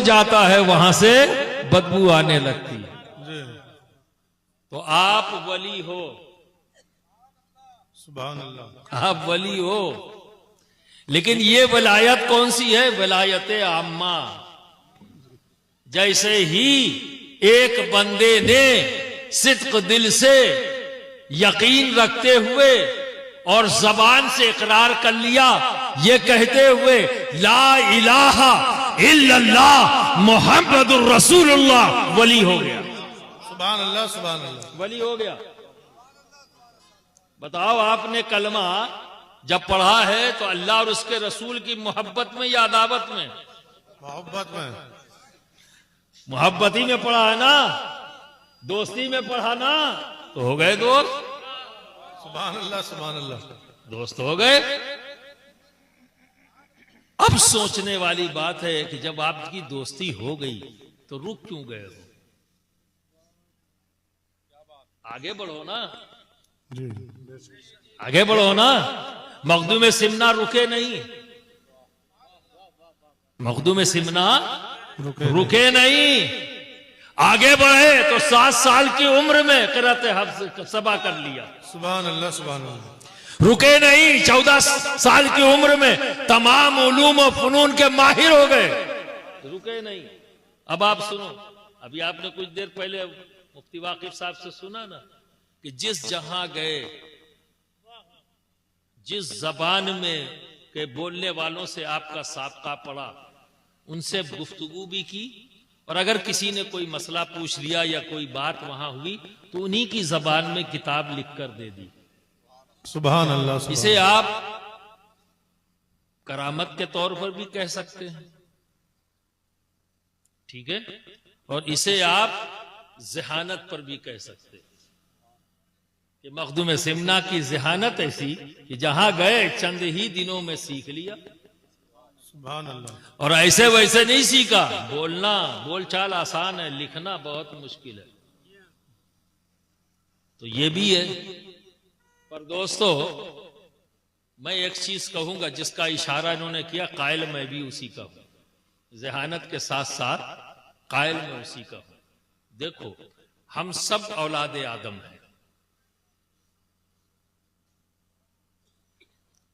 जाता है वहां से बदबू आने लगती है। तो आप वली हो, सुभान अल्लाह, आप वली हो, लेकिन ये वलायत कौन सी है? वलायत आम्मा। जैसे ही एक बंदे ने सिद्क दिल से यकीन रखते हुए और जबान से इकरार कर लिया, ये कहते हुए ला इलाहा इल्लल्लाह मुहम्मदुर रसूलुल्लाह, वली हो गया। सुभान अल्लाह, सुभान अल्लाह, वली हो गया। बताओ, आपने कलमा जब पढ़ा है तो अल्लाह और उसके रसूल की मोहब्बत में या अदावत में? मोहब्बत में, मोहब्बत ही में पढ़ा है ना, दोस्ती में पढ़ा ना, तो हो गए दोस्त। सुभान अल्लाह, सुभान अल्लाह, दोस्त हो गए। अब सोचने वाली बात है कि जब आपकी दोस्ती हो गई तो रुक क्यों गए हो? आगे बढ़ो ना, जी, आगे बढ़ो ना। मखदूम सिमना रुके नहीं, मखदूम सिमना रुके नहीं, आगे बढ़े तो 7 साल की उम्र में क़िरात हफ्ज़ सबा कर लिया। सुभान अल्लाह, सुभान अल्लाह, रुके नहीं, 14 साल की उम्र में तमाम उलूम और फनून के माहिर हो गए। रुके नहीं। अब आप सुनो, अभी आपने कुछ देर पहले मुफ्ती वाकिफ साहब से सुना ना कि जिस जहां गए, जिस जबान में के बोलने वालों से आपका साबका पड़ा, उनसे गुफ्तगू भी की, और अगर किसी ने कोई मसला पूछ लिया या कोई बात वहां हुई तो उन्हीं की जबान में किताब लिखकर दे दी। सुभान अल्लाह, सुभान इसे आप करामत के तौर पर भी कह सकते हैं, ठीक है, और इसे आप ज़हानत पर भी कह सकते हैं कि मखदूम सिमना की ज़हानत ऐसी कि जहां गए चंद ही दिनों में सीख लिया। सुभान अल्लाह, और ऐसे वैसे नहीं सीखा। बोलना, बोलचाल आसान है, लिखना बहुत मुश्किल है। तो ये भी है। पर दोस्तों, मैं एक चीज कहूंगा जिसका इशारा इन्होंने किया, कायल मैं भी उसी का हूं, ज़हानत के साथ साथ कायल मैं उसी का हूं। देखो, हम सब औलाद आदम हैं।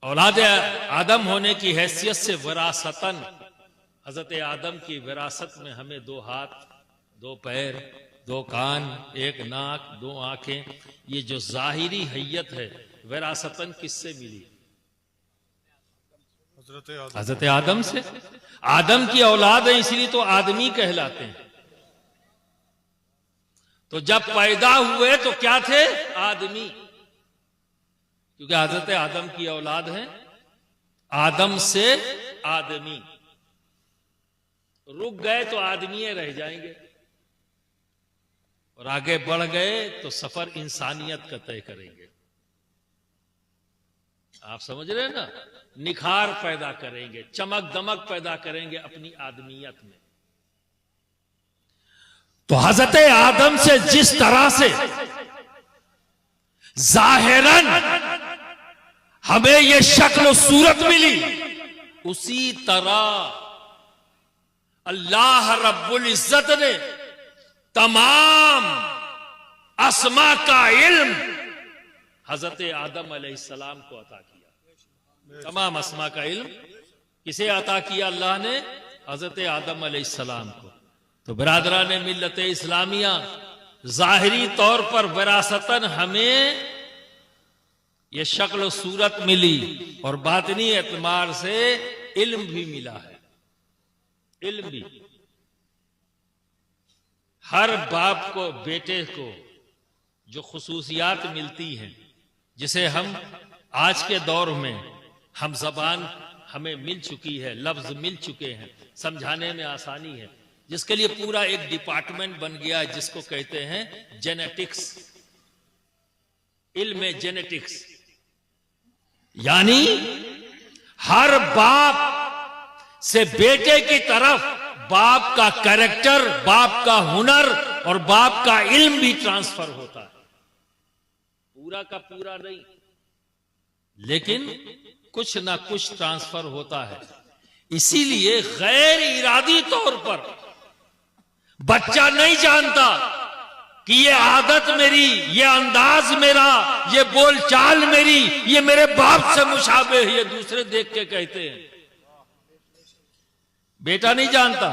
औलाद आदम होने की हैसियत से विरासतन हजरत आदम की विरासत में हमें 2 हाथ, 2 पैर, 2 कान, 1 नाक, 2 आंखें, ये जो जाहिरी हैयत है विरासतन किससे मिली? हजरत आदम से। आदम की औलाद है, इसलिए तो आदमी कहलाते हैं। तो जब पैदा हुए तो क्या थे? आदमी, क्योंकि हजरत आदम की औलाद है। आदम से आदमी, रुक गए तो आदमी रह जाएंगे, और आगे बढ़ गए तो सफर इंसानियत का तय करेंगे। आप समझ रहे हैं ना? निखार पैदा करेंगे, चमक दमक पैदा करेंगे अपनी आदमियत में। तो हजरत आदम से जिस तरह से जाहिरन हमें ये शक्ल सूरत मिली, उसी तरह अल्लाह रब्बुल इज्जत ने तमाम अस्मा का इल्म हजरत आदम अलैहिस्सलाम को अता किया। तमाम अस्मा का इल्म किसे अता किया? अल्लाह ने हजरत आदम अलैहिस्सलाम को। तो बिरादरान मिल्लत इस्लामिया, जाहिरी तौर पर विरासतन हमें यह शक्ल सूरत मिली, और बातनी एतमार से इल्म भी मिला है। इल्म भी हर बाप को, बेटे को जो खुसूसियात मिलती हैं, जिसे हम आज के दौर में हम जबान हमें मिल चुकी है, लफ्ज मिल चुके हैं, समझाने में आसानी है, जिसके लिए पूरा एक डिपार्टमेंट बन गया है जिसको कहते हैं जेनेटिक्स, इल्म जेनेटिक्स। यानी हर बाप से बेटे की तरफ बाप का कैरेक्टर, बाप का हुनर और बाप का इल्म भी ट्रांसफर होता है। पूरा का पूरा नहीं, लेकिन कुछ ना कुछ ट्रांसफर होता है। इसीलिए गैर इरादी तौर पर बच्चा नहीं जानता कि ये आदत मेरी, ये अंदाज मेरा, ये बोलचाल मेरी, ये मेरे बाप से मुशाबे है, ये दूसरे देख के कहते हैं। बेटा नहीं जानता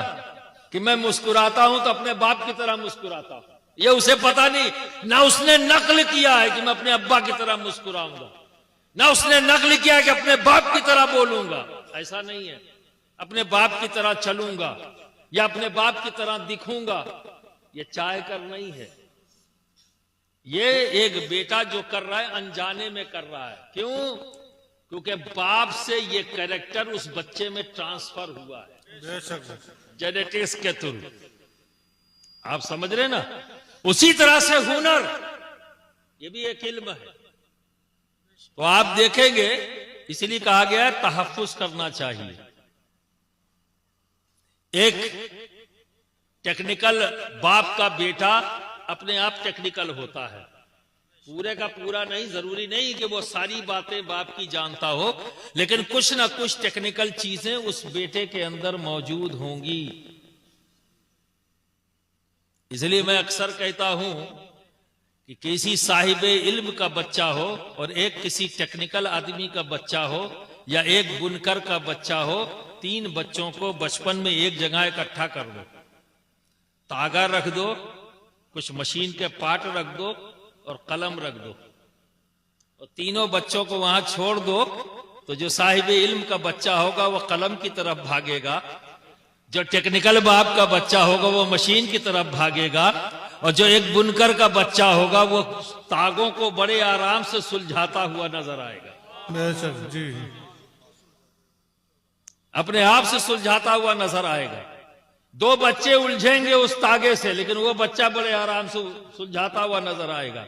कि मैं मुस्कुराता हूं तो अपने बाप की तरह मुस्कुराता हूं, ये उसे पता नहीं। ना उसने नकल किया है कि मैं अपने अब्बा की तरह मुस्कुराऊंगा, ना उसने नकल किया है कि अपने बाप की तरह बोलूंगा। ऐसा नहीं है। अपने बाप की तरह चलूंगा या अपने बाप की तरह दिखूंगा, ये चाह कर नहीं है। ये एक बेटा जो कर रहा है अनजाने में कर रहा है। क्यों? क्योंकि बाप से ये कैरेक्टर उस बच्चे में ट्रांसफर हुआ है जेनेटिक्स के थ्रू। आप समझ रहे ना? उसी तरह से हुनर, ये भी एक इल्म है। तो आप देखेंगे, इसलिए कहा गया है तहफ्फुज करना चाहिए। एक टेक्निकल बाप का बेटा अपने आप टेक्निकल होता है, पूरे का पूरा नहीं। जरूरी नहीं कि वो सारी बातें बाप की जानता हो, लेकिन कुछ ना कुछ टेक्निकल चीजें उस बेटे के अंदर मौजूद होंगी। इसलिए मैं अक्सर कहता हूं कि किसी साहिबे इल्म का बच्चा हो और एक किसी टेक्निकल आदमी का बच्चा हो या एक बुनकर का बच्चा हो, तीन बच्चों को बचपन में एक जगह इकट्ठा कर दो, तागा रख दो, कुछ मशीन के पार्ट रख दो और कलम रख दो, और तीनों बच्चों को वहां छोड़ दो, तो जो साहिबे इल्म का बच्चा होगा वो कलम की तरफ भागेगा, जो टेक्निकल बाप का बच्चा होगा वो मशीन की तरफ भागेगा, और जो एक बुनकर का बच्चा होगा वो तागों को बड़े आराम से सुलझाता हुआ नजर आएगा। जी, अपने आप से सुलझाता हुआ नजर आएगा। दो बच्चे उलझेंगे उस तागे से, लेकिन वो बच्चा बड़े आराम से सुलझाता हुआ नजर आएगा।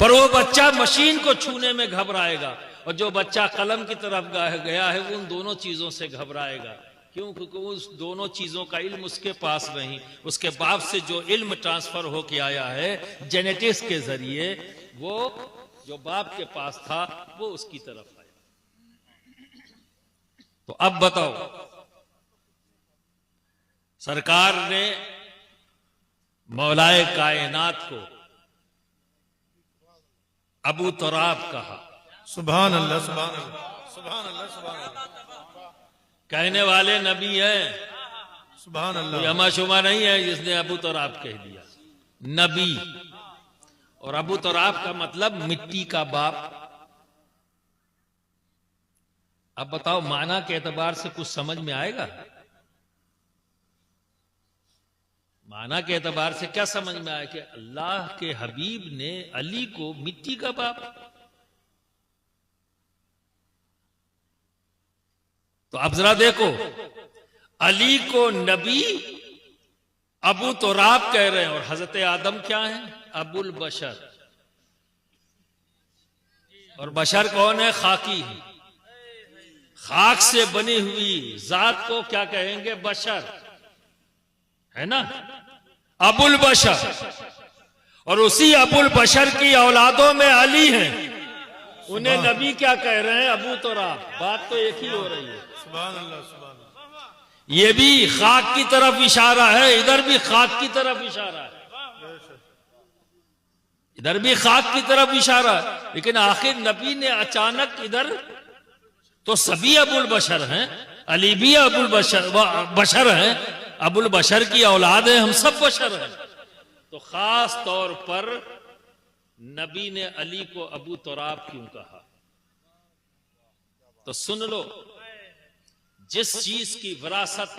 पर वो बच्चा मशीन को छूने में घबराएगा, और जो बच्चा कलम की तरफ गया है वो उन दोनों चीजों से घबराएगा। क्यों? क्योंकि उस दोनों चीजों का इल्म उसके पास नहीं, उसके बाप से जो इल्म ट्रांसफर होके आया है जेनेटिक्स के जरिए, वो जो बाप के पास था वो उसकी तरफ आया। तो अब बताओ, सरकार ने मौलाए कायनात को अबू तुराब कहा। सुभान अल्लाह, सुभान अल्लाह, सुभान अल्लाह, सुभान अल्लाह। कहने वाले नबी है, सुभान अल्लाह। यमा शुमा नहीं है जिसने अबू तुराब कह दिया, नबी। और अबू तुराब का मतलब मिट्टी का बाप। अब बताओ, माना के एतबार से कुछ समझ में आएगा? माना के एतबार से क्या समझ में आया कि अल्लाह के हबीब ने अली को मिट्टी का बाप। तो अब जरा देखो, अली को नबी अबू तुराब कह रहे हैं, और हजरत आदम क्या है? अबुल बशर। और बशर कौन है? खाकी है। खाक से बनी हुई जात को क्या कहेंगे? बशर, है ना? अबुल बशर। और उसी अबुल बशर की औलादों में अली हैं, उन्हें नबी क्या कह रहे हैं? अबू तुराब। बात तो एक ही हो रही है। सुभान अल्लाह, सुभान अल्लाह। ये भी खाक की तरफ इशारा है, इधर भी खाक की तरफ इशारा है, इधर भी खाक की तरफ इशारा है। लेकिन आखिर नबी ने अचानक इधर, तो सभी अबुल बशर हैं, अली भी अबुल बशर हैं, अबुल बशर की औलाद है, हम सब बशर हैं। तो खास तौर पर नबी ने अली को अबू तुराब क्यों कहा? तो सुन लो, जिस चीज की विरासत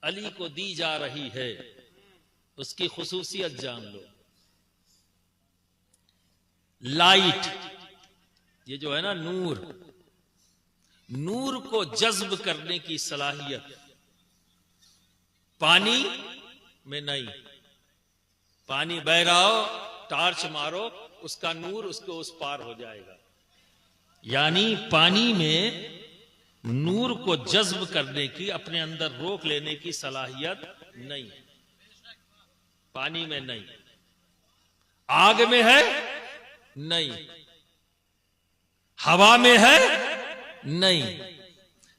अली को दी जा रही है उसकी खुसूसियत जान लो। लाइट, ये जो है ना नूर, नूर को जज्ब करने की सलाहियत पानी में नहीं। पानी बह रहा हो, टार्च मारो, उसका नूर उसके उस पार हो जाएगा। यानी पानी में नूर को जज्ब करने की, अपने अंदर रोक लेने की सलाहियत नहीं, पानी में नहीं। आग में है? नहीं। हवा में है? नहीं।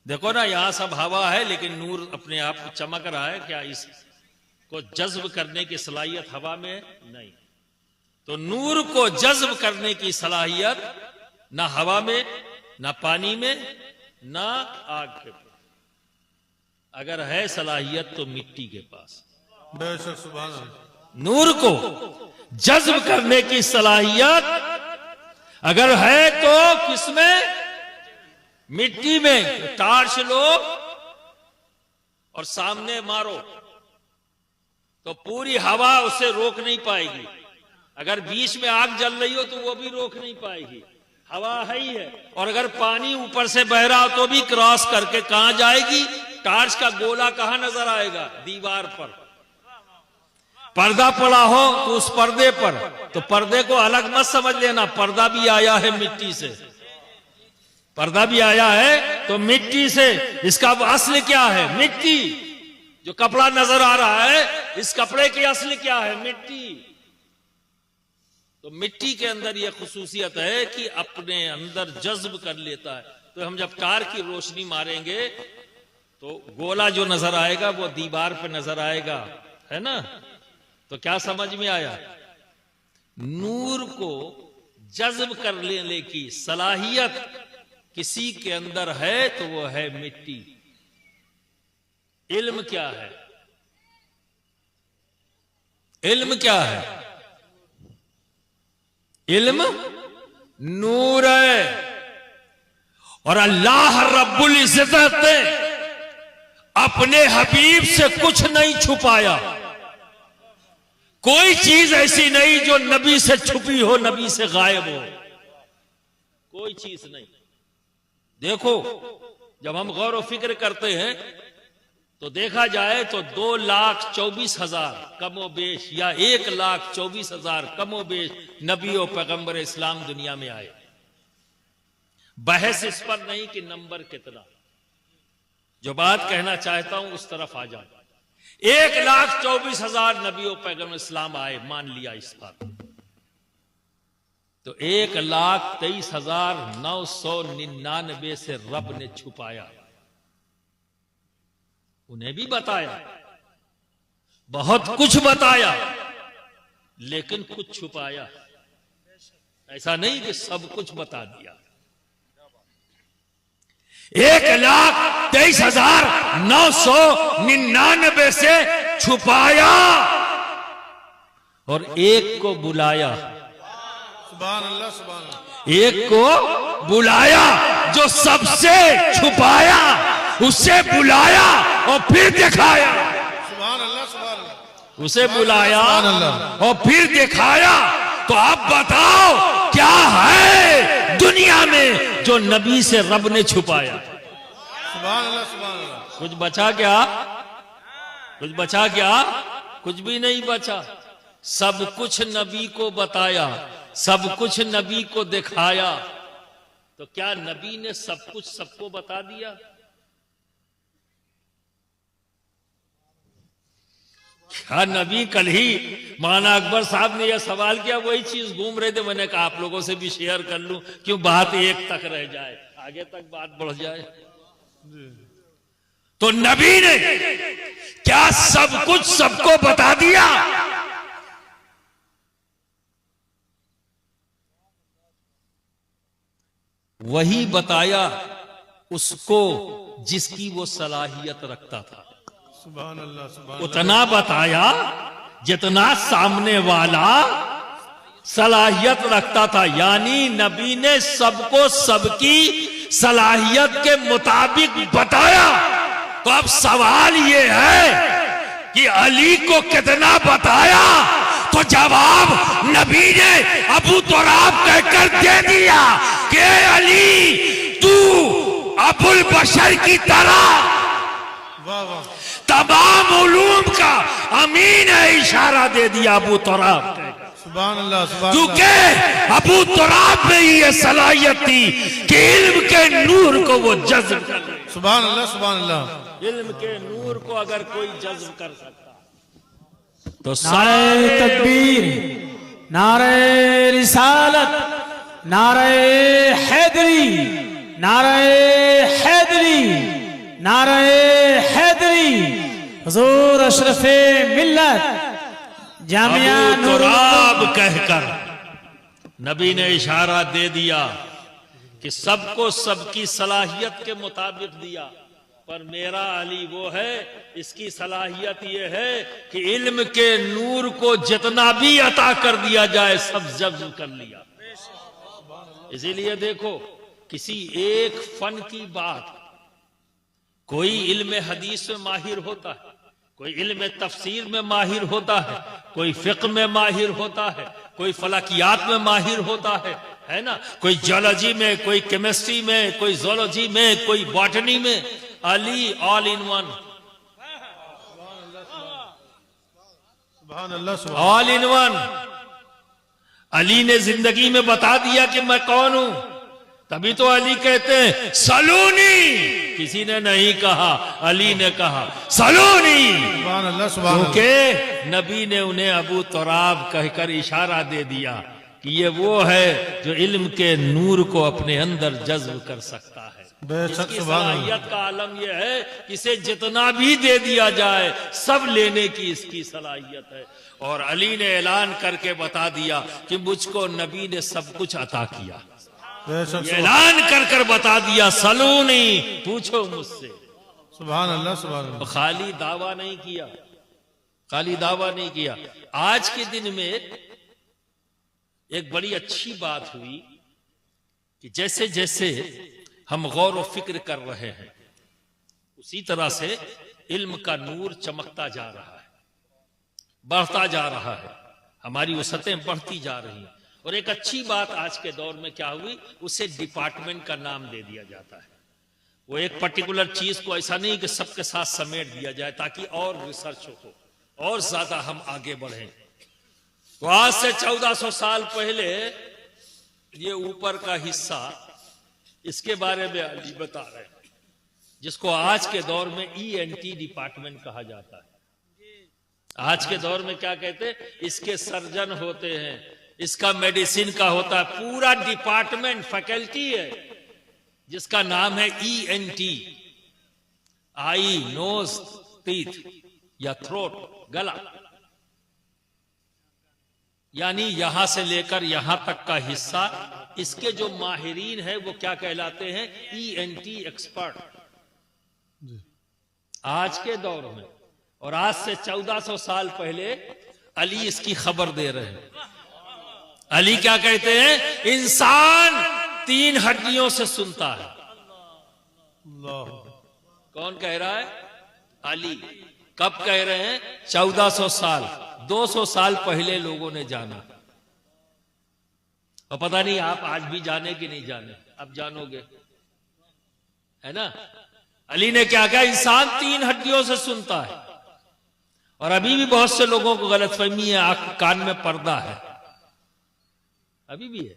देखो ना, यहां सब हवा है लेकिन नूर अपने आप को चमक रहा है। क्या इसको जज्ब करने की सलाहियत हवा में नहीं? तो नूर को जज्ब करने की सलाहियत ना हवा में, ना पानी में, ना आग के पास। अगर है सलाहियत तो मिट्टी के पास। बेशक सुभान अल्लाह। नूर को जज्ब करने की सलाहियत अगर है तो किसमें? मिट्टी में। टार्च लो और सामने मारो तो पूरी हवा उसे रोक नहीं पाएगी। अगर बीच में आग जल रही हो तो वो भी रोक नहीं पाएगी, हवा है ही है। और अगर पानी ऊपर से बह रहा हो तो भी क्रॉस करके कहां जाएगी? टार्च का गोला कहां नजर आएगा? दीवार पर। पर्दा पड़ा हो तो उस पर्दे पर, तो पर्दे को अलग मत समझ लेना, पर्दा भी आया है मिट्टी से। पर्दा भी आया है तो मिट्टी से। इसका असल क्या है? मिट्टी। जो कपड़ा नजर आ रहा है, इस कपड़े की असल क्या है? मिट्टी। तो मिट्टी के अंदर यह खुसूसियत है कि अपने अंदर जज्ब कर लेता है। तो हम जब टार्च की रोशनी मारेंगे तो गोला जो नजर आएगा वो दीवार पे नजर आएगा, है ना? तो क्या समझ में आया? नूर को जज्ब कर लेने की सलाहियत किसी के अंदर है तो वो है मिट्टी। इल्म क्या है? इल्म क्या है? इल्म नूर है। और अल्लाह रब्बुल इज्जत ने अपने हबीब से कुछ नहीं छुपाया। कोई चीज ऐसी नहीं जो नबी से छुपी हो, नबी से गायब हो। कोई चीज नहीं। देखो, जब हम गौर व फिक्र करते हैं तो देखा जाए तो 2,24,000 कमो बेश या 1,24,000 कमो बेश नबी और पैगंबर इस्लाम दुनिया में आए। बहस इस पर नहीं कि नंबर कितना। जो बात कहना चाहता हूं उस तरफ आ जाओ। 1,24,000 नबी और पैगंबर इस्लाम आए, मान लिया इस बात। तो 1,23,999 से रब ने छुपाया। उन्हें भी बताया, बहुत कुछ बताया, लेकिन कुछ छुपाया। ऐसा नहीं कि सब कुछ बता दिया। 1,23,999 से छुपाया और एक को बुलाया। सुभान अल्लाह, सुभान अल्लाह। एक को बुलाया जो सबसे छुपाया, उससे बुलाया और फिर दिखाया। सुभान अल्लाह, सुभान अल्लाह। उसे बुलाया सुभान अल्लाह। और फिर दिखाया। तो अब बताओ क्या है दुनिया में जो नबी से रब ने छुपाया? सुभान अल्लाह, सुभान अल्लाह। कुछ बचा क्या? कुछ बचा क्या? कुछ भी नहीं बचा। सब कुछ नबी को बताया, सब कुछ नबी को दिखाया। तो क्या नबी ने सब कुछ सबको बता दिया? क्या नबी? कल ही मौलाना अकबर साहब ने यह सवाल किया, वही चीज घूम रहे थे। मैंने कहा आप लोगों से भी शेयर कर लूं, क्यों बात एक तक रह जाए, आगे तक बात बढ़ जाए। तो नबी ने क्या सब कुछ सबको बता दिया? वही बताया उसको जिसकी वो सलाहियत रखता था। सुभान अल्लाह, सुभान उतना बताया जितना सामने वाला सलाहियत रखता था। यानी नबी ने सबको सबकी सलाहियत के मुताबिक बताया। तो अब सवाल ये है कि अली को कितना बताया? तो जवाब नबी ने अबू तुराब कहकर दे दिया कि अली तू अबुल बशर की तरह वाह वाह। तमाम उलूम का अमीन है, इशारा दे दिया अबू तुराब। सुभान अल्लाह, सुभान क्योंकि अबू तुराब में ये सलाहियत थी कि इल्म के नूर को वो जज्ब कर। सुभान अल्लाह, सुभान अल्लाह। इल्म के नूर को अगर कोई जज्ब कर सकता तो नारे तकबीर, नारे रिसालत, नारे हैदरी, नारे हैदरी, नारे हैदरी। हुजूर अशरफे मिल्लत जामिया अबू तुराब कहकर नबी ने इशारा दे दिया कि सबको सबकी सलाहियत के मुताबिक दिया, पर मेरा अली वो है, इसकी सलाहियत ये है कि इल्म के नूर को जितना भी अता कर दिया जाए सब जब्त कर लिया। इसीलिए देखो, किसी एक फन की बात, कोई इल्म हदीस में माहिर होता है, कोई इल्म तफसीर में माहिर होता है, कोई फिक्र में माहिर होता है, कोई फलकियात में माहिर होता है ना, कोई जियोलॉजी में, कोई केमिस्ट्री में, कोई जोलॉजी में, कोई बॉटनी में। अली ऑल इन वन, सुभान अल्लाह, ऑल इन वन। अली ने जिंदगी में बता दिया कि मैं कौन हूं, तभी तो अली कहते हैं सलूनी। किसी ने नहीं कहा, अली ने कहा सलूनी, सुभान अल्लाह, सुभान अल्लाह। क्योंकि नबी ने उन्हें अबू तुराब कहकर इशारा दे दिया कि ये वो है जो इल्म के नूर को अपने अंदर जज्ब कर सकता है। बेशक, इसकी सुभान अल्लाह। सलाहियत का आलम यह है कि इसे जितना भी दे दिया जाए सब लेने की इसकी सलाहियत है। और अली ने ऐलान करके बता दिया कि मुझको नबी ने सब कुछ अता किया। बेशक, ये ऐलान कर बता दिया सलूनी, पूछो मुझसे। सुभान अल्लाह, सुभान तो अल्लाह। खाली दावा नहीं किया, खाली दावा नहीं किया। आज के दिन में एक बड़ी अच्छी बात हुई कि जैसे जैसे हम गौर व फिक्र कर रहे हैं, उसी तरह से इल्म का नूर चमकता जा रहा है, बढ़ता जा रहा है, हमारी वसतें बढ़ती जा रही हैं। और एक अच्छी बात आज के दौर में क्या हुई, उसे डिपार्टमेंट का नाम दे दिया जाता है। वो एक पर्टिकुलर चीज को ऐसा नहीं कि सबके साथ समेट दिया जाए ताकि और रिसर्च हो और ज्यादा हम आगे बढ़ें। तो आज से 1400 साल पहले ये ऊपर का हिस्सा, इसके बारे में अली बता रहे हैं, जिसको आज के दौर में ENT डिपार्टमेंट कहा जाता है। आज के दौर में क्या कहते हैं, इसके सर्जन होते हैं, इसका मेडिसिन का होता है, पूरा डिपार्टमेंट फैकल्टी है जिसका नाम है ENT, आई, नोज, टीथ या थ्रोट, गला, यानी यहां से लेकर यहां तक का हिस्सा। इसके जो माहिरीन है वो क्या कहलाते हैं, ENT एक्सपर्ट। आज के दौर में, और आज से 1400 साल पहले अली इसकी खबर दे रहे हैं। अली क्या कहते हैं, इंसान 3 हड्डियों से सुनता है। कौन कह रहा है, अली। कब कह रहे हैं, 1400 साल, 200 साल पहले लोगों ने जाना। और पता नहीं आप आज भी जाने कि नहीं जाने, अब जानोगे, है ना। अली ने क्या कहा, इंसान 3 हड्डियों से सुनता है। और अभी भी बहुत से लोगों को गलतफहमी है, आंख कान में पर्दा है, अभी भी है।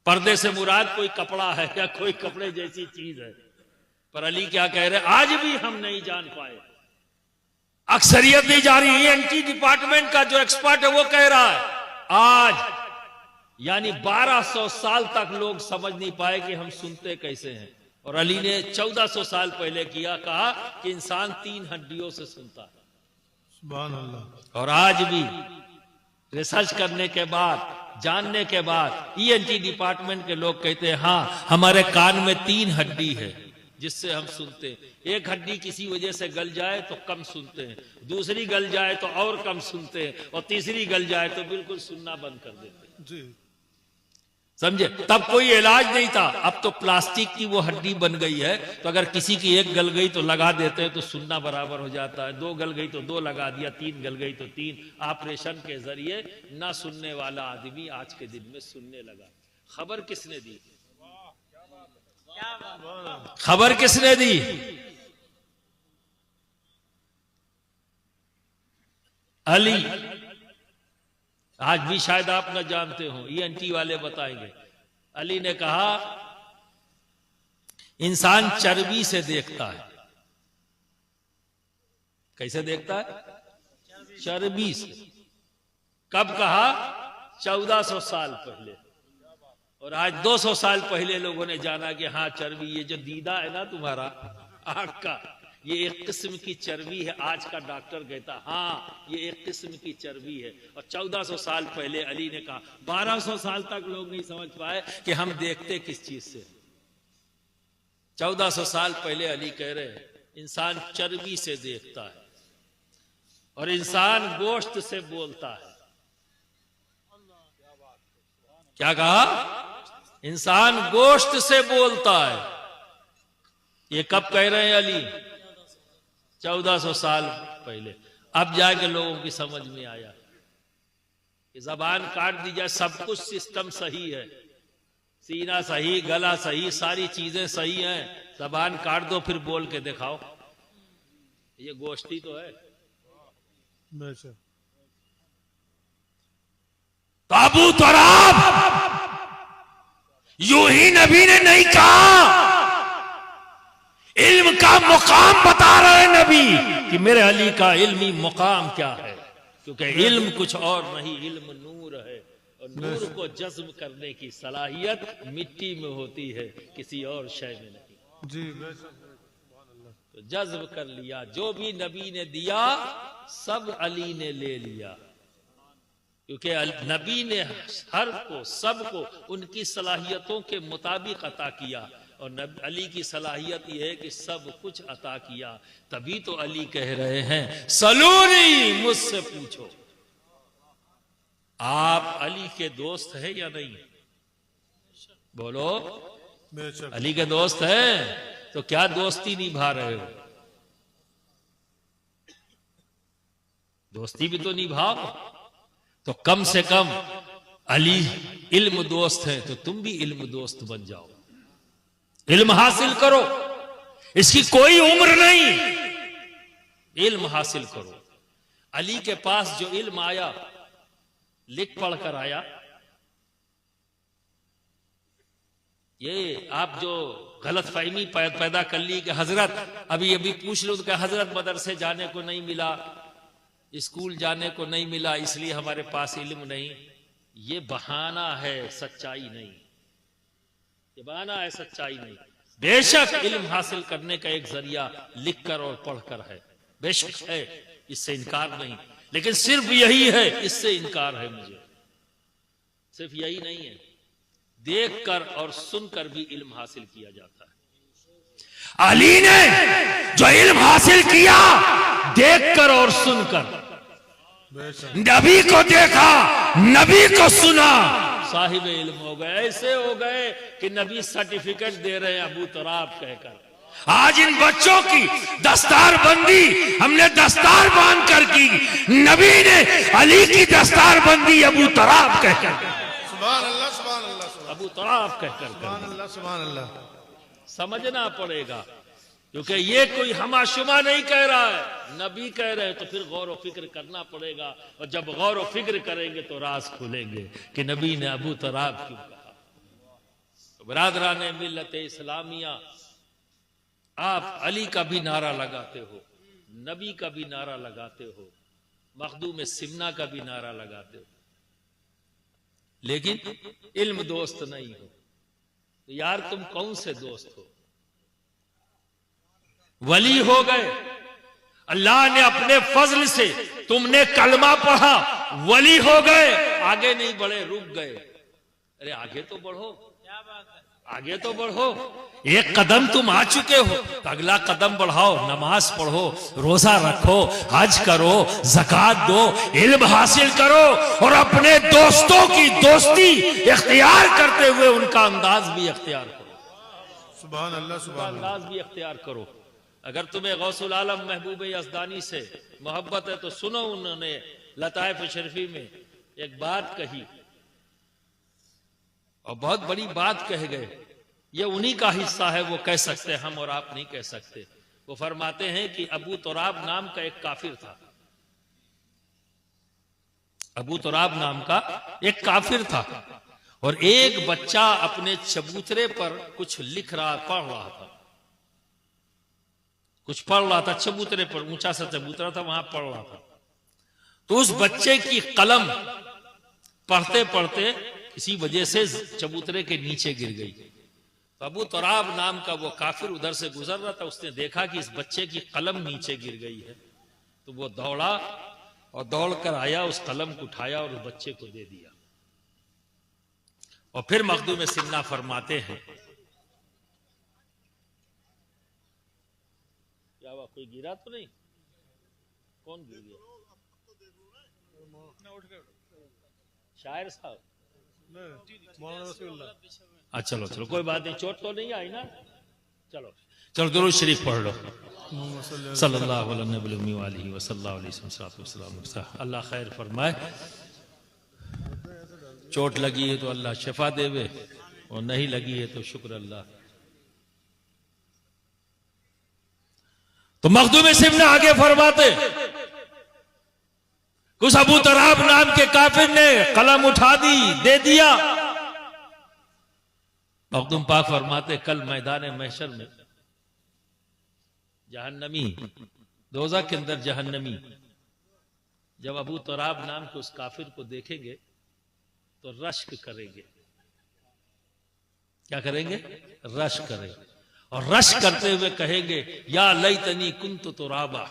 पर्दे से मुराद कोई कपड़ा है या कोई कपड़े जैसी चीज है। पर अली क्या कह रहे हैं, आज भी हम नहीं जान पाए, अक्सरियत नहीं जा रही। ENT डिपार्टमेंट का जो एक्सपर्ट है वो कह रहा है, आज यानी 1200 साल तक लोग समझ नहीं पाए कि हम सुनते कैसे हैं। और अली ने 1400 साल पहले कहा कि इंसान 3 हड्डियों से सुनता है। सुभान अल्लाह। और आज भी रिसर्च करने के बाद, जानने के बाद, ENT डिपार्टमेंट के लोग कहते हैं हाँ, हमारे कान में 3 हड्डी है जिससे हम सुनते हैं। एक हड्डी किसी वजह से गल जाए तो कम सुनते हैं, दूसरी गल जाए तो और कम सुनते हैं, और तीसरी गल जाए तो बिल्कुल सुनना बंद कर देते हैं। जी, समझे। तब कोई इलाज नहीं था, अब तो प्लास्टिक की वो हड्डी बन गई है, तो अगर किसी की एक गल गई तो लगा देते हैं तो सुनना बराबर हो जाता है। 2 गल गई तो 2 लगा दिया, 3 गल गई तो 3। ऑपरेशन के जरिए ना सुनने वाला आदमी आज के दिन में सुनने लगा। खबर किसने दी, खबर किसने दी, अली। आज भी शायद आप न जानते हो, ENT वाले बताएंगे। अली ने कहा इंसान चर्बी से देखता है। कैसे देखता है, चर्बी से। कब कहा, 1400 साल पहले। और आज 200 साल पहले लोगों ने जाना कि हाँ चर्बी, ये जो दीदा है ना तुम्हारा आंख का, ये एक किस्म की चर्बी है। आज का डॉक्टर कहता हाँ ये एक किस्म की चर्बी है। और 1400 साल पहले अली ने कहा, 1200 साल तक लोग नहीं समझ पाए कि हम देखते किस चीज से। 1400 साल पहले अली कह रहे हैं इंसान चर्बी से देखता है और इंसान गोश्त से बोलता है। क्या कहा? इंसान गोश्त से बोलता है। ये कब कह रहे हैं अली? 1400 साल पहले। अब जाके लोगों की समझ में आया कि जबान काट दी जाए, सब कुछ सिस्टम सही है, सीना सही, गला सही, सारी चीजें सही हैं, जबान काट दो फिर बोल के दिखाओ। ये गोश्ती तो है। तो अबू तराब यूं ही नबी ने नहीं कहा, इल्म का मुकाम बता रहे नबी कि मेरे अली का इल्मी मुकाम क्या है। क्योंकि इल्म कुछ और नहीं, इल्म नूर है और नूर को जज्ब करने की सलाहियत मिट्टी में होती है, किसी और शय में नहीं। जी तो जज्ब कर लिया, जो भी नबी ने दिया सब अली ने ले लिया। क्योंकि नबी ने हर को, सबको उनकी सलाहियतों के मुताबिक अता किया और अली की सलाहियत यह है कि सब कुछ अता किया। तभी तो अली कह रहे हैं सलूनी, मुझसे पूछो। आप अली के दोस्त हैं या नहीं? बोलो, अली के दोस्त हैं तो क्या दोस्ती निभा रहे हो? दोस्ती भी तो निभाओ। तो कम से कम अली इल्म दोस्त है तो तुम भी इल्म दोस्त बन जाओ, इल्म हासिल करो। इसकी कोई उम्र नहीं, इल्म हासिल करो। अली के पास जो इल्म आया, लिख पढ़ कर आया। ये आप जो गलत फहमी पैदा कर ली कि हजरत अभी पूछ लो कि हजरत मदरसे जाने को नहीं मिला, स्कूल जाने को नहीं मिला, इसलिए हमारे पास इल्म नहीं, ये बहाना है, सच्चाई नहीं। ये बहाना है, सच्चाई नहीं। बेशक इल्म हासिल करने का एक जरिया लिखकर और पढ़कर है, बेशक है, इससे इनकार नहीं। लेकिन सिर्फ यही है, इससे इनकार है मुझे। सिर्फ यही नहीं है, देखकर और सुनकर भी इल्म हासिल किया जाता है। अली ने जो इल्म हासिल किया देखकर और सुनकर, नबी को देखा, नबी को सुना, साहिब इल्म हो गए। ऐसे हो गए कि नबी सर्टिफिकेट दे रहे हैं अबू तराब कहकर। आज इन बच्चों की दस्तार बंदी हमने दस्तार बांध कर की, नबी ने अली की दस्तार बंदी अबू तराब कहकर, सुभान अल्लाह, सुभान अल्लाह, अबू तराब कहकर। सुभान अल्लाह, सुभान अल्लाह। समझना पड़ेगा, क्योंकि ये कोई हमाशुमा नहीं कह रहा है, नबी कह रहे हैं, तो फिर गौर व फिक्र करना पड़ेगा। और जब गौर व फिक्र करेंगे तो राज खुलेंगे कि नबी ने अबू तराब क्यों कहा। तो बरादरान मिल्लत इस्लामिया, आप अली का भी नारा लगाते हो, नबी का भी नारा लगाते हो, मखदूम सिमना का भी नारा लगाते हो, लेकिन इल्म दोस्त नहीं हो। तो यार तुम कौन से दोस्त हो? वली हो गए, अल्लाह ने अपने फजल से, तुमने कलमा पढ़ा, वली हो गए, आगे नहीं बढ़े, रुक गए। अरे आगे तो बढ़ो, आगे तो बढ़ो। एक कदम तुम आ चुके हो तो अगला कदम बढ़ाओ, नमाज पढ़ो, रोजा रखो, हज करो, ज़कात दो, इल्म हासिल करो और अपने दोस्तों की दोस्ती इख्तियार करते हुए उनका अंदाज भी इख्तियार करो। सुभान अल्लाह, सुभान अल्लाह। अंदाज भी इख्तियार करो। अगर तुम्हें गौसुल आलम महबूब यज़दानी से मोहब्बत है तो सुनो, उन्होंने लताइफ शरीफी में एक बात कही और बहुत बड़ी बात कह गए। ये उन्हीं का हिस्सा है, वो कह सकते हैं, हम और आप नहीं कह सकते। वो फरमाते हैं कि अबू तुराब नाम का एक काफिर था। अबू तुराब नाम का एक काफिर था और एक बच्चा अपने चबूतरे पर कुछ लिख रहा, पढ़ रहा था, कुछ पढ़ रहा था चबूतरे पर, ऊंचा सा चबूतरा था, वहां पढ़ रहा था। तो उस बच्चे की कलम पढ़ते पढ़ते किसी वजह से चबूतरे के नीचे गिर गई। तो अबू तुराब नाम का वो काफिर उधर से गुजर रहा था, उसने देखा कि इस बच्चे की कलम नीचे गिर गई है, तो वो दौड़ा और दौड़ कर आया, उस कलम को उठाया और उस बच्चे को दे दिया। और फिर मखदूम सिन्ना फरमाते हैं, क्या हुआ, कोई गिरा तो नहीं? कौन गिर गया? शायर साहब? अच्छा चलो चलो, कोई बात नहीं, चोट तो नहीं आई ना। चलो चलो, दुरूद शरीफ पढ़ लो। सल्लल्लाहु अलैहि वसल्लम। अल्लाह खैर फरमाए। चोट लगी है तो अल्लाह शिफा देवे, और नहीं लगी है तो शुक्र अल्लाह। तो मखदूम सिन्ना आगे फरमाते, उस अबू तुराब नाम के काफिर ने कलम उठा दी, दे दिया। मखदूम पाक फरमाते, कल मैदान महशर में जहन्नमी, दोज़ख के अंदर जहन्नमी जब अबू तुराब नाम के उस काफिर को देखेंगे तो रश्क करेंगे। क्या करेंगे? रश्क करेंगे, और रश्क करते हुए कहेंगे, या लैतनी कुन्तु तुराबा,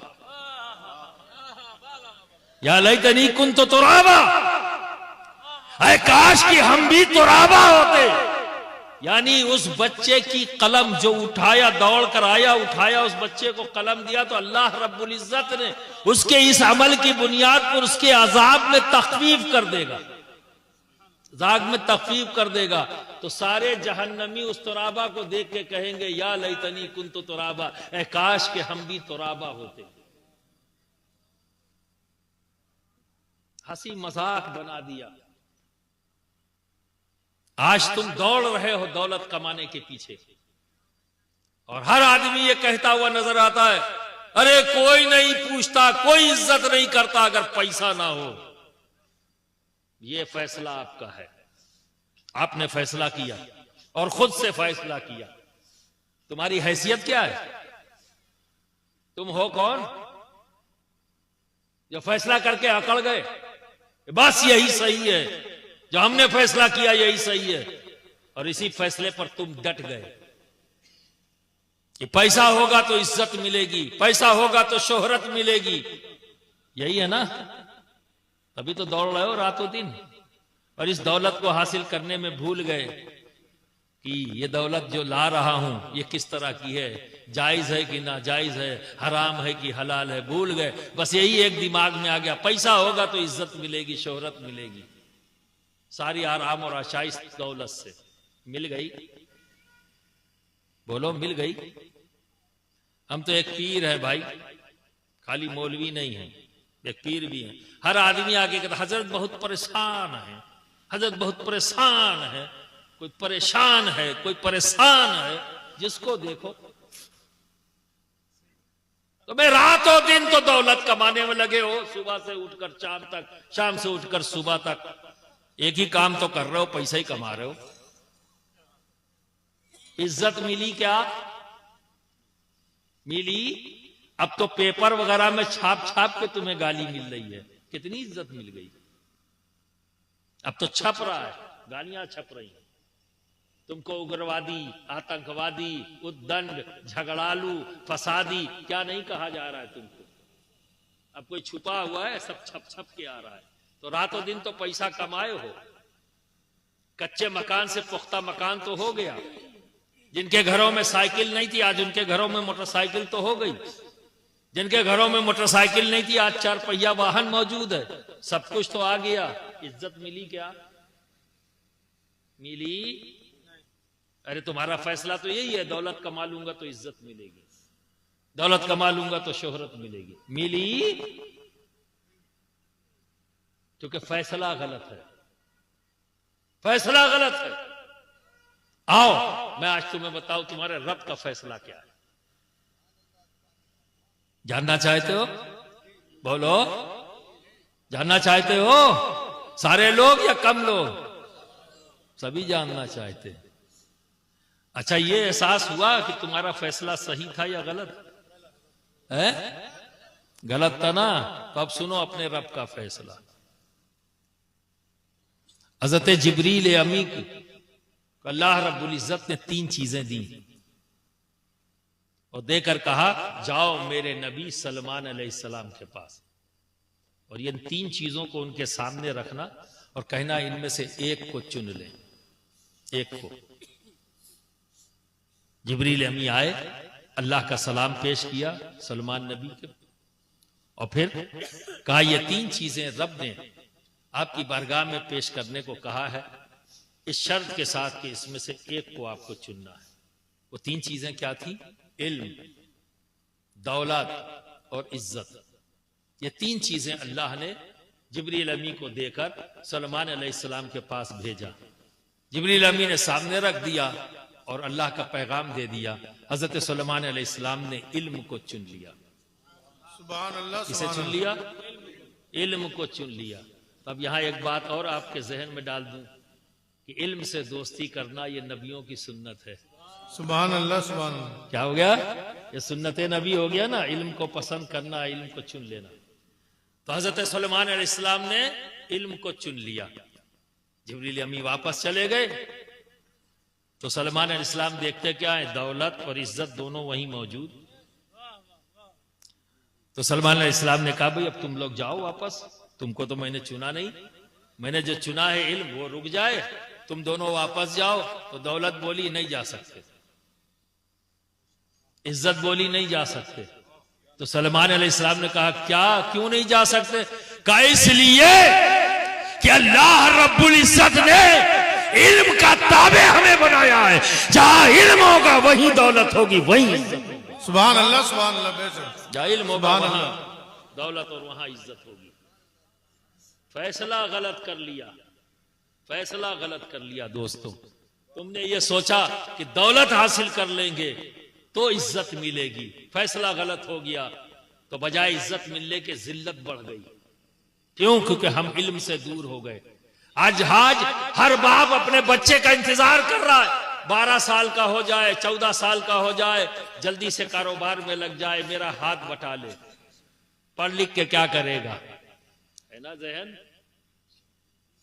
या लैतनी कुन्तु तुराबा, ऐ काश कि हम भी तुराबा होते। यानी उस बच्चे की कलम जो उठाया, दौड़ कर आया, उठाया, उस बच्चे को कलम दिया, तो अल्लाह रब्बुल इज्जत ने उसके इस अमल की बुनियाद पर उसके अजाब में तखफीफ कर देगा, अजाब में तखफीफ कर देगा। तो सारे जहन्नमी उस तुराबा को देख के कहेंगे, या लैतनी कुन्तु तुराबा, ऐ काश के हम भी तुराबा होते। हंसी मजाक बना दिया। आज तुम दौड़ रहे हो दौलत कमाने के पीछे, और हर आदमी ये कहता हुआ नजर आता है, अरे कोई नहीं पूछता, कोई इज्जत नहीं करता अगर पैसा ना हो। ये फैसला आपका है, आपने फैसला किया और खुद से फैसला किया। तुम्हारी हैसियत क्या है? तुम हो कौन जो फैसला करके अकड़ गए बस यही सही है, जो हमने फैसला किया यही सही है, और इसी फैसले पर तुम डट गए कि पैसा होगा तो इज्जत मिलेगी, पैसा होगा तो शोहरत मिलेगी। यही है ना? तभी तो दौड़ रहे हो रातों दिन, और इस दौलत को हासिल करने में भूल गए कि ये दौलत जो ला रहा हूं ये किस तरह की है, जायज है कि ना जायज है, हराम है कि हलाल है, भूल गए। बस यही एक दिमाग में आ गया, पैसा होगा तो इज्जत मिलेगी, शोहरत मिलेगी। सारी आराम और आशाइश दौलत से मिल गई। बोलो मिल गई? हम तो एक पीर है भाई, खाली मौलवी नहीं है, एक पीर भी है। हर आदमी आके कहता हजरत बहुत परेशान है, हजरत बहुत परेशान है, कोई परेशान है, कोई परेशान है, जिसको देखो। तो मैं रातों दिन तो दौलत कमाने में लगे हो, सुबह से उठकर शाम तक, शाम से उठकर सुबह तक एक ही काम तो कर रहे हो, पैसा ही कमा रहे हो। इज्जत मिली क्या? मिली? अब तो पेपर वगैरह में छाप छाप के तुम्हें गाली मिल रही है। कितनी इज्जत मिल गई? अब तो छप रहा है, गालियां छप रही हैं। तुमको उग्रवादी, आतंकवादी, उद्दंड, झगड़ालू, फसादी क्या नहीं कहा जा रहा है तुमको। अब कोई छुपा हुआ है, सब छप छप के आ रहा है। तो रातों दिन तो पैसा कमाए हो, कच्चे मकान से पुख्ता मकान तो हो गया। जिनके घरों में साइकिल नहीं थी आज उनके घरों में मोटरसाइकिल तो हो गई। जिनके घरों में मोटरसाइकिल नहीं थी आज 4 पहिया वाहन मौजूद है। सब कुछ तो आ गया। इज्जत मिली क्या? मिली? अरे तुम्हारा फैसला तो यही है, दौलत कमा लूंगा तो इज्जत मिलेगी, दौलत कमा लूंगा तो शोहरत मिलेगी। मिली? क्योंकि फैसला गलत है, फैसला गलत है। आओ मैं आज तुम्हें बताऊं तुम्हारे रब का फैसला क्या है। जानना चाहते हो? बोलो, जानना चाहते हो? सारे लोग या कम लोग? सभी जानना चाहते हैं। अच्छा, ये एहसास हुआ कि तुम्हारा फैसला सही था या गलत है? गलत था ना? तो अब सुनो अपने रब का फैसला। हजरत जिब्रील अमी को अल्लाह रब्बुल इज्जत ने 3 चीजें दी और देकर कहा जाओ मेरे नबी सलमान अलैहिस्सलाम के पास, और ये 3 चीजों को उनके सामने रखना और कहना इनमें से एक को चुन ले, एक को। जिब्रील अमी आए, अल्लाह का सलाम पेश किया सलमान नबी के, और फिर कहा ये 3 चीजें रब ने आपकी बारगाह में पेश करने को कहा है, इस शर्त के साथ कि इसमें से एक को आपको चुनना है। वो 3 चीजें क्या थी? इल्म, दौलत और इज्जत। ये 3 चीजें अल्लाह ने जिब्रील अमी को देकर सलमान अलैहिस्सलाम के पास भेजा। जिब्रील अमी ने सामने रख दिया और अल्लाह का पैगाम दे दिया। हजरत सलमान अलैहिस्सलाम ने इल्म को चुन लिया। सुभान अल्लाह, किसे चुन लिया? इल्म को चुन लिया। तब यहां एक बात और आपके जहन में डाल दूं कि इल्म से दोस्ती करना ये नबियों की सुन्नत है। सुभान अल्लाह, सुभान अल्लाह। क्या हो गया? ये सुन्नत नबी हो गया ना, इल्म को पसंद करना, इल्म को चुन लेना। तो हजरत सुलेमान अलैहिस्सलाम ने इल्म को चुन लिया। जिब्रील अमी वापस चले गए तो सुलेमान अलैहिस्सलाम देखते क्या है, दौलत और इज्जत दोनों वहीं मौजूद। तो सुलेमान अलैहिस्सलाम ने कहा भाई अब तुम लोग जाओ वापस, तुमको तो मैंने चुना नहीं, मैंने जो चुना है इल्म वो रुक जाए, तुम दोनों वापस जाओ। तो दौलत बोली नहीं जा सकते, इज्जत बोली नहीं जा सकते। तो सलमान अलैहिस्सलाम ने कहा क्या, क्यों नहीं जा सकते? कहा इसलिए कि अल्लाह रब्बुल इज्जत ने इल्म का ताबे हमें बनाया है, जहां इल्म होगा वहीं दौलत होगी, वहीं इज्जत होगी। सुभान अल्लाह, सुभान अल्लाह। बेशक जहां इल्म होगा वहां दौलत और वहां इज्जत होगी। फैसला गलत कर लिया, फैसला गलत कर लिया दोस्तों। तुमने ये सोचा कि दौलत हासिल कर लेंगे तो इज्जत मिलेगी, फैसला गलत हो गया तो बजाय इज्जत मिलने के जिल्लत बढ़ गई। क्यों? क्योंकि हम इल्म से दूर हो गए। आज हर बाप अपने बच्चे का इंतजार कर रहा है, 12 साल का हो जाए, 14 साल का हो जाए, जल्दी से कारोबार में लग जाए, मेरा हाथ बटा ले। पढ़ लिख के क्या करेगा, है ना जहन?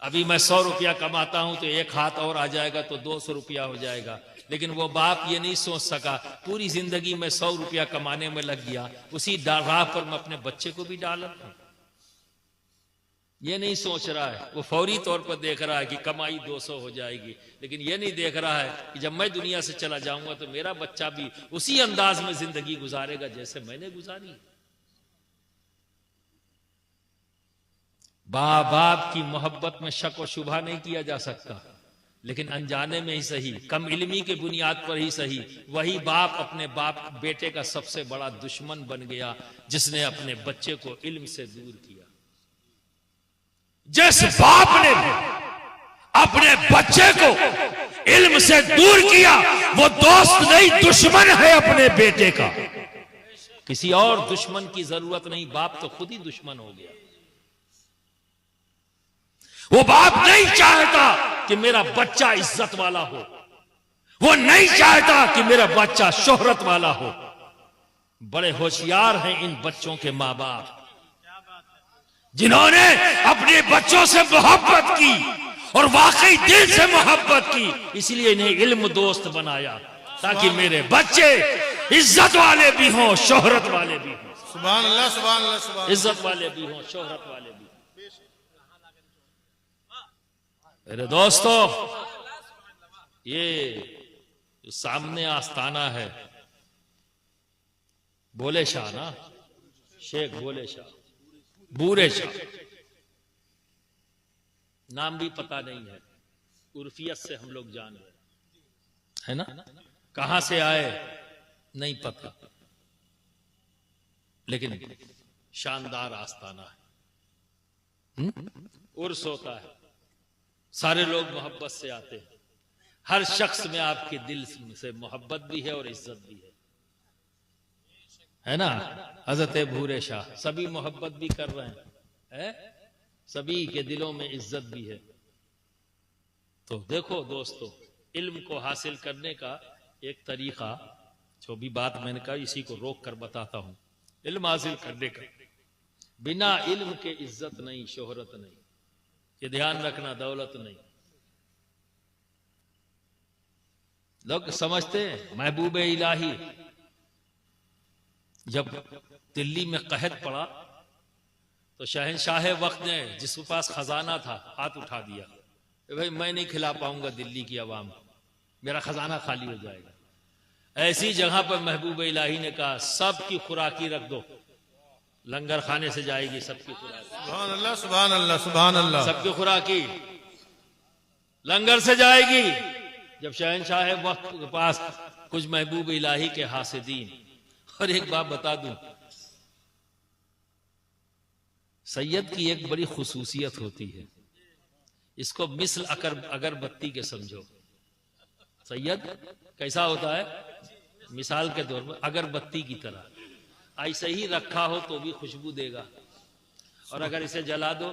अभी मैं 100 रुपया कमाता हूं तो एक हाथ और आ जाएगा तो 200 रुपया हो जाएगा। लेकिन वो बाप ये नहीं सोच सका, पूरी जिंदगी में 100 रुपया कमाने में लग गया, उसी राह पर मैं अपने बच्चे को भी डाला। ये नहीं सोच रहा है, वो फौरी तौर पर देख रहा है कि कमाई 200 हो जाएगी, लेकिन ये नहीं देख रहा है कि जब मैं दुनिया से चला जाऊंगा तो मेरा बच्चा भी उसी अंदाज में जिंदगी गुजारेगा जैसे मैंने गुजारी। बाप की मोहब्बत में शक और शुबा नहीं किया जा सकता, लेकिन अनजाने में ही सही, कम इल्मी के बुनियाद पर ही सही, वही बाप अपने बेटे का सबसे बड़ा दुश्मन बन गया जिसने अपने बच्चे को इल्म से दूर किया। जिस बाप ने अपने बच्चे को इल्म से दूर किया वो दोस्त नहीं, दुश्मन है अपने बेटे का। किसी और दुश्मन की जरूरत नहीं, बाप तो खुद ही दुश्मन हो गया। वो बाप नहीं चाहता कि मेरा बच्चा इज्जत वाला हो, वो नहीं चाहता कि मेरा बच्चा शोहरत वाला हो। बड़े होशियार हैं इन बच्चों के माँ बाप, जिन्होंने अपने बच्चों से मोहब्बत की और वाकई दिल से मोहब्बत की, इसलिए इन्हें इल्म दोस्त बनाया ताकि मेरे बच्चे इज्जत वाले भी हों, शोहरत वाले भी हों। सुभान अल्लाह, सुभान अल्लाह, सुभान। इज्जत वाले भी हों, शोहरत वाले भी। मेरे दोस्तों, ये जो सामने आस्ताना है, बोले शाह ना, शेख बोले शाह, बूरे शाह, नाम भी पता नहीं है, उर्फियत से हम लोग जान रहे है ना, कहां से आए नहीं पता, लेकिन शानदार आस्ताना है। उर्स होता है, सारे लोग मोहब्बत से आते हैं, हर शख्स में आपके दिल से मोहब्बत भी है और इज्जत भी है ना। हजरत भूरे शाह सभी मोहब्बत भी कर रहे हैं, सभी के दिलों में इज्जत भी है। तो देखो दोस्तों, इल्म को हासिल करने का एक तरीका, जो भी बात मैंने कहा इसी को रोक कर बताता हूं। इल्म हासिल करने का, बिना इल्म के इज्जत नहीं, शोहरत नहीं, ये ध्यान रखना, दौलत नहीं। लोग समझते हैं महबूब इलाही जब दिल्ली में कहत पड़ा तो शहंशाह वक्त ने जिसके पास खजाना था हाथ उठा दिया, भाई मैं नहीं खिला पाऊंगा दिल्ली की आवाम को, मेरा खजाना खाली हो जाएगा। ऐसी जगह पर महबूब इलाही ने कहा सबकी खुराकी रख दो, लंगर खाने से जाएगी सबकी खुराकी, सुभान अल्लाह सुभान अल्लाह सुभान अल्लाह। सबकी खुराकी लंगर से जाएगी। जब शहंशाह वक्त के पास कुछ महबूब इलाही के हासिदीन, और एक बात बता दूं, सैयद की एक बड़ी खुसूसियत होती है, इसको मिसल अगरबत्ती के समझो। सैयद कैसा होता है? मिसाल के तौर पर अगरबत्ती की तरह, ऐसे ही रखा हो तो भी खुशबू देगा, और अगर इसे जला दो